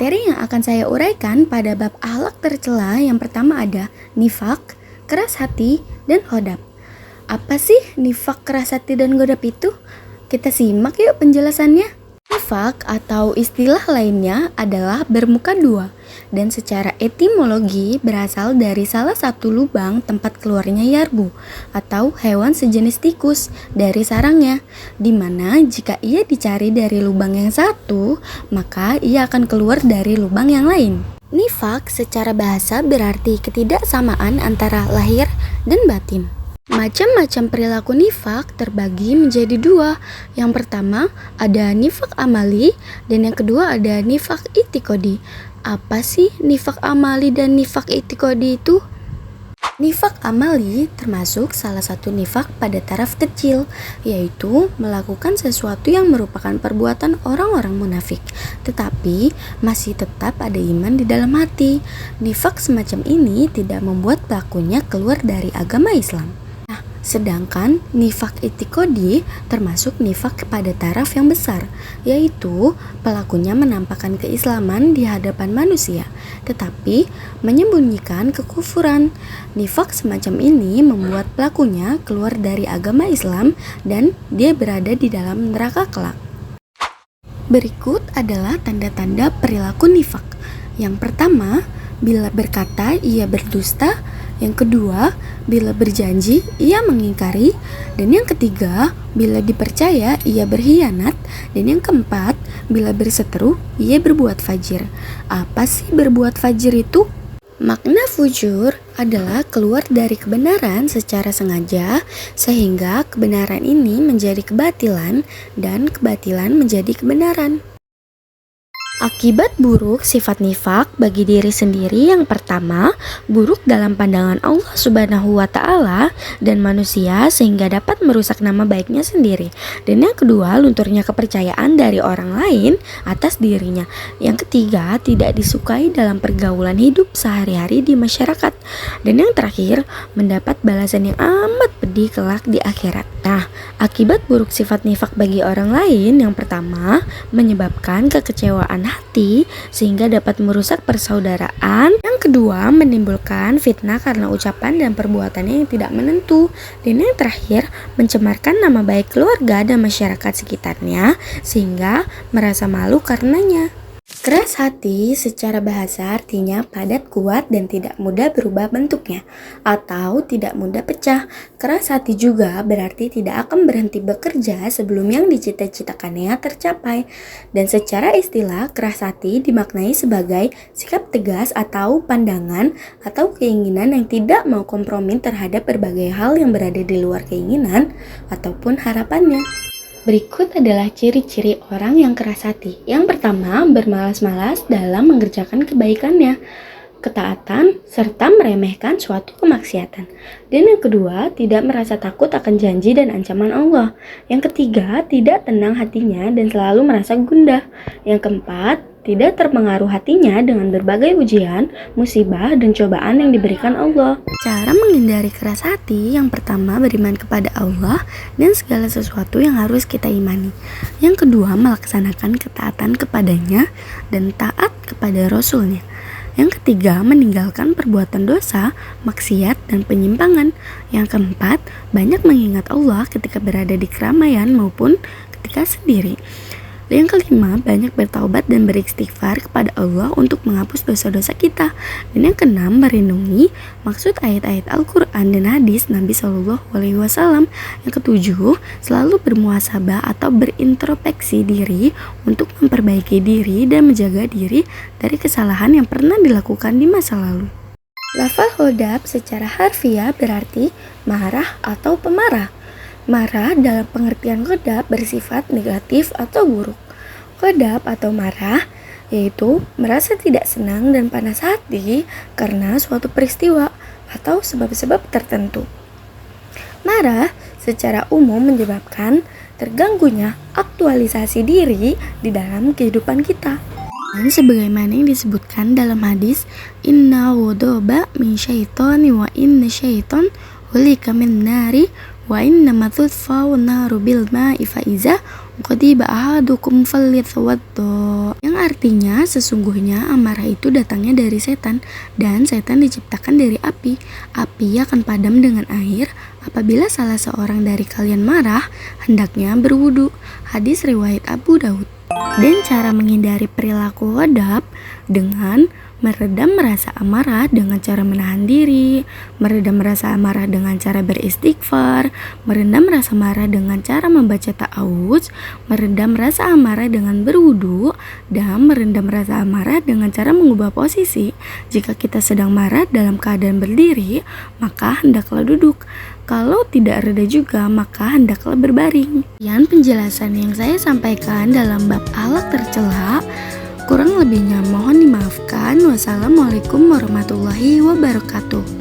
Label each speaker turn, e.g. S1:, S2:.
S1: Materi yang akan saya uraikan pada bab akhlak tercela yang pertama ada nifak, keras hati, dan hodap. Apa sih nifak, keras hati, dan godap itu? Kita simak yuk penjelasannya. Nifak atau istilah lainnya adalah bermuka dua dan secara etimologi berasal dari salah satu lubang tempat keluarnya yarbu atau hewan sejenis tikus dari sarangnya, dimana jika ia dicari dari lubang yang satu maka ia akan keluar dari lubang yang lain. Nifak secara bahasa berarti ketidaksamaan antara lahir dan batin. Macam-macam perilaku nifak terbagi menjadi dua. Yang pertama ada nifak amali dan yang kedua ada nifak itikodi. Apa sih nifak amali dan nifak itikodi itu? Nifak amali termasuk salah satu nifak pada taraf kecil, yaitu melakukan sesuatu yang merupakan perbuatan orang-orang munafik, tetapi masih tetap ada iman di dalam hati. Nifak semacam ini tidak membuat pelakunya keluar dari agama Islam. Sedangkan nifak itikodi termasuk nifak pada taraf yang besar, yaitu pelakunya menampakkan keislaman di hadapan manusia, tetapi menyembunyikan kekufuran. Nifak semacam ini membuat pelakunya keluar dari agama Islam dan dia berada di dalam neraka kelak. Berikut adalah tanda-tanda perilaku nifak. Yang pertama, bila berkata ia berdusta. Yang kedua, bila berjanji ia mengingkari. Dan yang ketiga, bila dipercaya ia berkhianat. Dan yang keempat, bila berseteru ia berbuat fajir. Apa sih berbuat fajir itu? Makna fujur adalah keluar dari kebenaran secara sengaja sehingga kebenaran ini menjadi kebatilan dan kebatilan menjadi kebenaran. Akibat buruk sifat nifak bagi diri sendiri yang pertama, buruk dalam pandangan Allah Subhanahu wa Ta'ala dan manusia sehingga dapat merusak nama baiknya sendiri. Dan yang kedua, lunturnya kepercayaan dari orang lain atas dirinya. Yang ketiga, tidak disukai dalam pergaulan hidup sehari-hari di masyarakat. Dan yang terakhir, mendapat balasan yang amat pedih kelak di akhirat. Nah, akibat buruk sifat nifak bagi orang lain yang pertama, menyebabkan kekecewaan hati sehingga dapat merusak persaudaraan. Yang kedua, menimbulkan fitnah karena ucapan dan perbuatannya yang tidak menentu. Dan yang terakhir, mencemarkan nama baik keluarga dan masyarakat sekitarnya sehingga merasa malu karenanya. Keras hati secara bahasa artinya padat, kuat, dan tidak mudah berubah bentuknya atau tidak mudah pecah. Keras hati juga berarti tidak akan berhenti bekerja sebelum yang dicita-citakannya tercapai. Dan secara istilah, keras hati dimaknai sebagai sikap tegas atau pandangan atau keinginan yang tidak mau kompromi terhadap berbagai hal yang berada di luar keinginan ataupun harapannya. Berikut adalah ciri-ciri orang yang keras hati. Yang pertama, bermalas-malas dalam mengerjakan kebaikannya, ketaatan, serta meremehkan suatu kemaksiatan. Dan yang kedua, tidak merasa takut akan janji dan ancaman Allah. Yang ketiga, tidak tenang hatinya dan selalu merasa gundah. Yang keempat, tidak terpengaruh hatinya dengan berbagai ujian, musibah, dan cobaan yang diberikan Allah. Cara menghindari keras hati, yang pertama beriman kepada Allah dan segala sesuatu yang harus kita imani. Yang kedua, melaksanakan ketaatan kepadanya dan taat kepada Rasulnya. Yang ketiga, meninggalkan perbuatan dosa, maksiat, dan penyimpangan. Yang keempat, banyak mengingat Allah ketika berada di keramaian maupun ketika sendiri. Yang kelima, banyak bertaubat dan beristighfar kepada Allah untuk menghapus dosa-dosa kita. Dan yang keenam, merindungi maksud ayat-ayat Al-Quran dan hadis Nabi SAW. Yang ketujuh, selalu bermuhasabah atau berintrospeksi diri untuk memperbaiki diri dan menjaga diri dari kesalahan yang pernah dilakukan di masa lalu. Lafal hodab secara harfiah berarti marah atau pemarah. Marah dalam pengertian godab bersifat negatif atau buruk. Godab atau marah yaitu merasa tidak senang dan panas hati karena suatu peristiwa atau sebab-sebab tertentu. Marah secara umum menyebabkan terganggunya aktualisasi diri di dalam kehidupan kita. Dan sebagaimana yang disebutkan dalam hadis, inna wudoba min syaitani wa inna syaiton hulika min nari wa inna matudfa'u naru bil ma'i fa'iza Qadiba ahadukum falyatawaddo, yang artinya sesungguhnya amarah itu datangnya dari setan dan setan diciptakan dari api. Api akan padam dengan air. Apabila salah seorang dari kalian marah, hendaknya berwudu. Hadis riwayat Abu Daud. Dan cara menghindari perilaku ghadab dengan meredam rasa amarah dengan cara menahan diri, meredam rasa amarah dengan cara beristighfar, meredam rasa marah dengan cara membaca ta'awudz, meredam rasa amarah dengan berwudu, dan meredam rasa amarah dengan cara mengubah posisi. Jika kita sedang marah dalam keadaan berdiri, maka hendaklah duduk. Kalau tidak reda juga, maka hendaklah berbaring. Sekian penjelasan yang saya sampaikan dalam bab akhlak tercela. Kurang lebihnya mohon dimaafkan. Wassalamualaikum warahmatullahi wabarakatuh.